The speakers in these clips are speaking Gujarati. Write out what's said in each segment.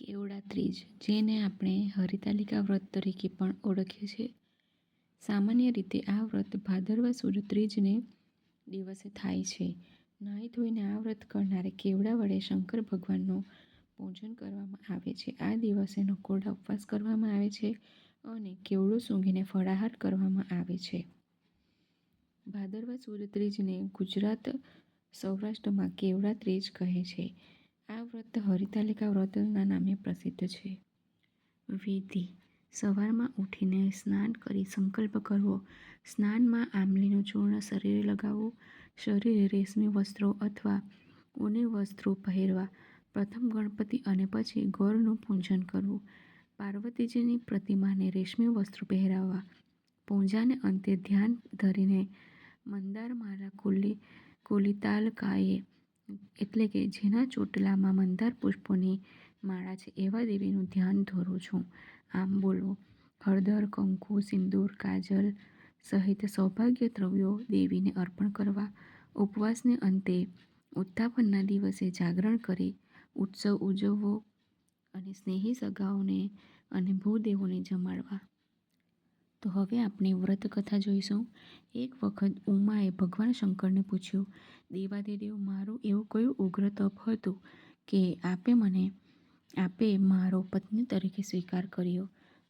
કેવડા ત્રીજ, જેને આપણે હરિતાલિકા વ્રત તરીકે પણ ઓળખીએ છીએ. સામાન્ય રીતે આ વ્રત ભાદરવા સુદ ત્રીજને દિવસે થાય છે. નાહી ધોઈને આ વ્રત કરનારે કેવડા વડે શંકર ભગવાનનું પૂજન કરવામાં આવે છે. આ દિવસે નકોરડા ઉપવાસ કરવામાં આવે છે અને કેવડું સૂંઘીને ફળાહાર કરવામાં આવે છે. ભાદરવા સુદ ત્રીજને ગુજરાત સૌરાષ્ટ્રમાં કેવડા ત્રીજ કહે છે. આ વ્રત હરિતાલિકા વ્રતના નામે પ્રસિદ્ધ છે. વિધિ: સવારમાં ઉઠીને સ્નાન કરી સંકલ્પ કરવો. સ્નાનમાં આમલીનું ચૂર્ણ શરીરે લગાવવું. શરીરે રેશમી વસ્ત્રો અથવા ઊની વસ્ત્રો પહેરવા. પ્રથમ ગણપતિ અને પછી ગોરનું પૂજન કરવું. પાર્વતીજીની પ્રતિમાને રેશમી વસ્ત્રો પહેરાવવા. પૂજાને અંતે ધ્યાન ધરીને મંદાર માલા કુલિતાલ કાયે એટલે કે જેના ચોટલામાં મંદાર પુષ્પોની માળા છે એવા દેવીનું ધ્યાન ધરું છું. આમ બોલવું. હળદર, કંકુ, સિંદૂર, કાજલ સહિત સૌભાગ્ય દ્રવ્યો દેવીને અર્પણ કરવા. ઉપવાસને અંતે ઉત્થાપનના દિવસે જાગરણ કરી ઉત્સવ ઉજવવો અને સ્નેહી સગાઓને અને ભૂદેવોને જમાડવા. તો હવે આપણે વ્રત કથા જોઈશું. એક વખત ઉમાએ ભગવાન શંકરને પૂછ્યું, દેવાધિદેવ, મારું એવું કયું ઉગ્ર તપ હતું કે આપે મારો પત્ની તરીકે સ્વીકાર કર્યો?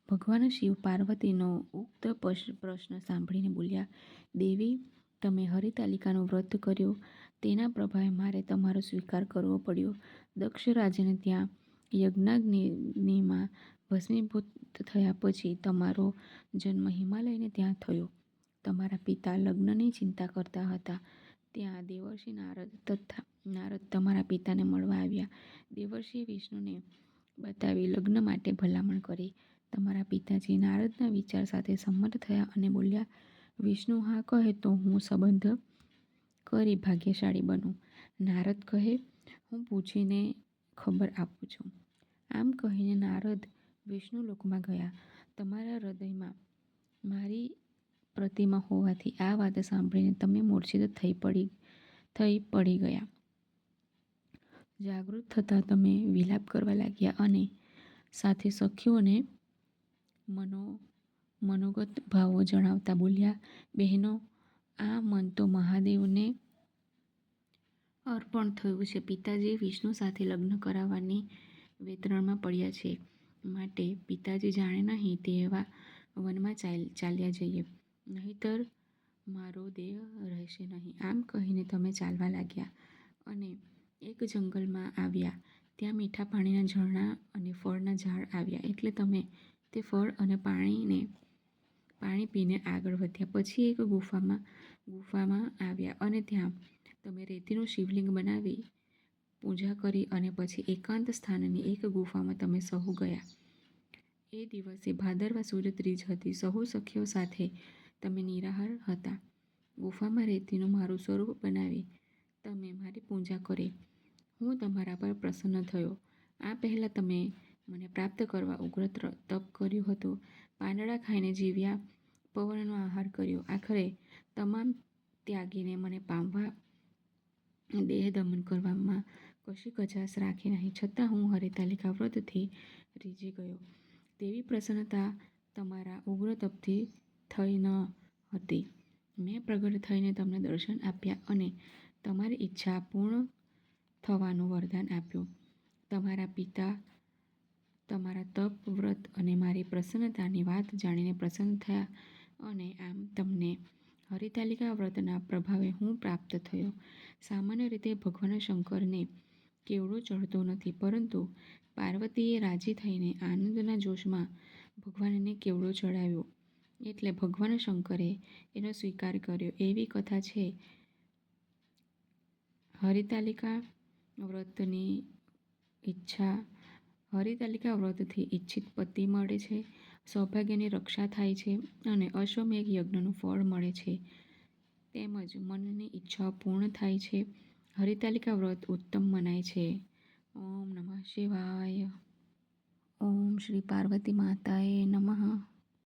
ભગવાન શિવ પાર્વતીનો ઉક્ત પ્રશ્ન સાંભળીને બોલ્યા, દેવી, તમે હરિતાલિકાનું વ્રત કર્યું તેના પ્રભાવે મારે તમારો સ્વીકાર કરવો પડ્યો. દક્ષ રાજાને ત્યાં યજ્ઞાગ્નિમાં ભસ્મીભૂત થયા પછી તમારો જન્મ હિમાલયને ત્યાં થયો. તમારા પિતા લગ્નની ચિંતા કરતા હતા. ત્યાં દેવર્ષિ નારદ તમારા પિતાને મળવા આવ્યા. દેવર્ષિએ વિષ્ણુને બતાવી લગ્ન માટે ભલામણ કરી. તમારા પિતાજી નારદના વિચાર સાથે સંમત થયા અને બોલ્યા, વિષ્ણુ હા કહે તો હું સંબંધ કરી ભાગ્યશાળી બનું. નારદ કહે, હું પૂછીને ખબર આપું છું. આમ કહીને નારદ વિષ્ણુ લોકમાં ગયા. તમારા હૃદયમાં મારી પ્રતિમા હોવાથી આ વાત સાંભળીને તમે મૂર્છિત થઈ પડી ગયા. જાગૃત થતાં તમે વિલાપ કરવા લાગ્યા અને સાથે સખીઓને મનોગત ભાવો જણાવતા બોલ્યા, બહેનો, આ મન તો મહાદેવને અર્પણ થયું છે. પિતાજી વિષ્ણુ સાથે લગ્ન કરાવવાની વેતરણમાં પડ્યા છે. માટે પિતાજી જાણે નહીં તેવા વનમાં ચાલ્યા જઈએ, નહીંતર મારો દેહ રહેશે નહીં. આમ કહીને તમે ચાલવા લાગ્યા અને એક જંગલમાં આવ્યા. ત્યાં મીઠા પાણીના ઝરણા અને ફળના ઝાડ આવ્યા એટલે તમે તે ફળ અને પાણી પીને આગળ વધ્યા. પછી એક ગુફામાં આવ્યા અને ત્યાં તમે રેતીનું શિવલિંગ બનાવી પૂજા કરી અને પછી એકાંત સ્થાનની એક ગુફામાં તમે સહુ ગયા. એ દિવસે ભાદરવા સુદ ત્રીજ હતી. સહુ સખીઓ સાથે તમે નિરાહાર હતા. ગુફામાં રેતીનું મારું સ્વરૂપ બનાવી તમે મારી પૂજા કરી. હું તમારા પર પ્રસન્ન થયો. આ પહેલાં તમે મને પ્રાપ્ત કરવા ઉગ્ર તપ કર્યું હતું. પાંદડા ખાઈને જીવ્યા, પવનનો આહાર કર્યો. આખરે તમામ ત્યાગીને મને પામવા દેહ દમન કરવામાં કશી કચાશ રાખી નહીં. છતાં હું હરિતાલિકા વ્રતથી રીઝી ગયો. તેવી પ્રસન્નતા તમારા ઉગ્ર તપથી થઈ ન હતી. મેં પ્રગટ થઈને તમને દર્શન આપ્યા અને તમારી ઈચ્છા પૂર્ણ થવાનું વરદાન આપ્યું. તમારા પિતા તમારા તપ, વ્રત અને મારી પ્રસન્નતાની વાત જાણીને પ્રસન્ન થયા અને આમ તમને હરિતાલિકા વ્રતના પ્રભાવે હું પ્રાપ્ત થયો. સામાન્ય રીતે ભગવાન શંકરને કેવડો ચઢતો નથી, પરંતુ પાર્વતીએ રાજી થઈને આનંદના જોશમાં ભગવાનને કેવડો ચડાવ્યો એટલે ભગવાન શંકરે એનો સ્વીકાર કર્યો. એવી કથા છે. હરિતાલિકા વ્રતથી ઈચ્છિત પતિ મળે છે, સૌભાગ્યની રક્ષા થાય છે અને અશ્વમેઘ યજ્ઞનું ફળ મળે છે. તેમજ મનની ઈચ્છાઓ પૂર્ણ થાય છે. હરિતાલિકા વ્રત ઉત્તમ મનાય છે. ઓમ નમઃ શિવાય. ઓમ શ્રી પાર્વતી માતાએ નમઃ.